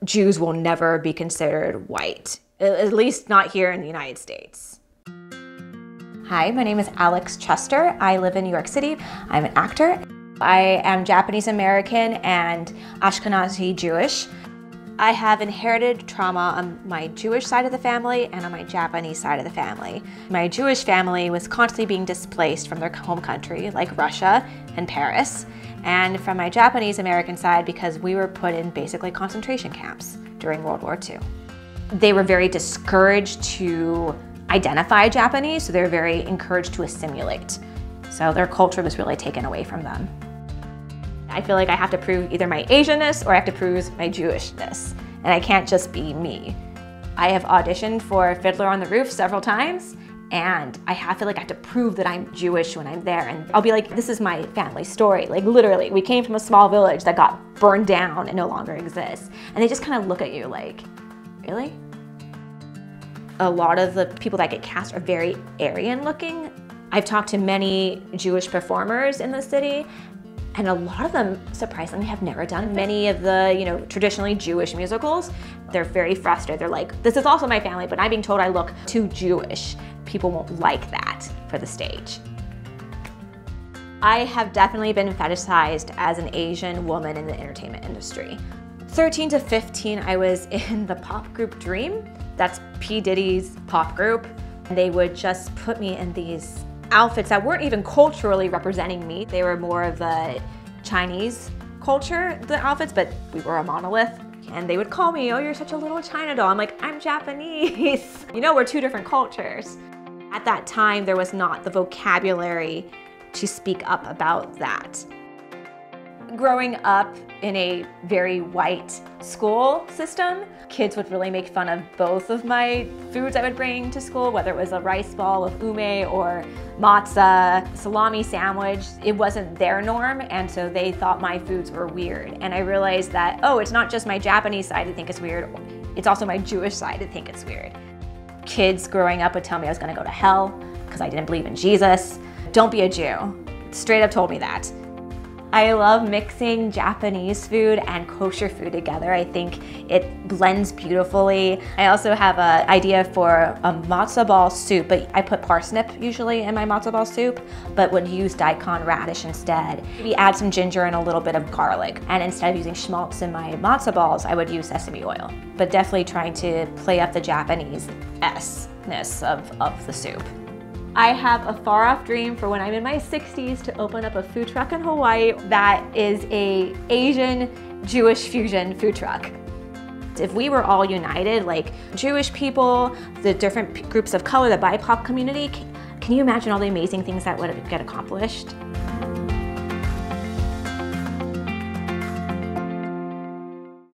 Jews will never be considered white, at least not here in the United States. Hi, my name is Alex Chester. I live in New York City. I'm an actor. I am Japanese American and Ashkenazi-Jewish. I have inherited trauma on my Jewish side of the family and on my Japanese side of the family. My Jewish family was constantly being displaced from their home country, like Russia and Paris, and from my Japanese American side because we were put in basically concentration camps during World War II. They were very discouraged to identify Japanese, so they were very encouraged to assimilate. So their culture was really taken away from them. I feel like I have to prove either my Asianness or I have to prove my Jewishness, and I can't just be me. I have auditioned for Fiddler on the Roof several times, and I feel like I have to prove that I'm Jewish when I'm there, and I'll be like, this is my family story. Like literally, we came from a small village that got burned down and no longer exists. And they just kind of look at you like, really? A lot of the people that get cast are very Aryan looking. I've talked to many Jewish performers in the city, and a lot of them, surprisingly, have never done many of the, traditionally Jewish musicals. They're very frustrated. They're like, this is also my family, but I'm being told I look too Jewish. People won't like that for the stage. I have definitely been fetishized as an Asian woman in the entertainment industry. 13 to 15, I was in the pop group Dream. That's P. Diddy's pop group. They would just put me in these outfits that weren't even culturally representing me. They were more of the Chinese culture, the outfits, but we were a monolith. And they would call me, oh, you're such a little China doll. I'm like, I'm Japanese. We're two different cultures. At that time, there was not the vocabulary to speak up about that. Growing up in a very white school system, kids would really make fun of both of my foods I would bring to school, whether it was a rice ball with ume or matzah, salami sandwich. It wasn't their norm, and so they thought my foods were weird. And I realized that, oh, it's not just my Japanese side to think it's weird, it's also my Jewish side to think it's weird. Kids growing up would tell me I was gonna go to hell because I didn't believe in Jesus. Don't be a Jew. Straight up told me that. I love mixing Japanese food and kosher food together. I think it blends beautifully. I also have an idea for a matzo ball soup, but I put parsnip usually in my matzo ball soup, but would use daikon radish instead. Maybe add some ginger and a little bit of garlic. And instead of using schmaltz in my matzo balls, I would use sesame oil. But definitely trying to play up the Japanese-ness of the soup. I have a far-off dream for when I'm in my 60s to open up a food truck in Hawaii that is an Asian Jewish fusion food truck. If we were all united, like Jewish people, the different groups of color, the BIPOC community, can you imagine all the amazing things that would get accomplished?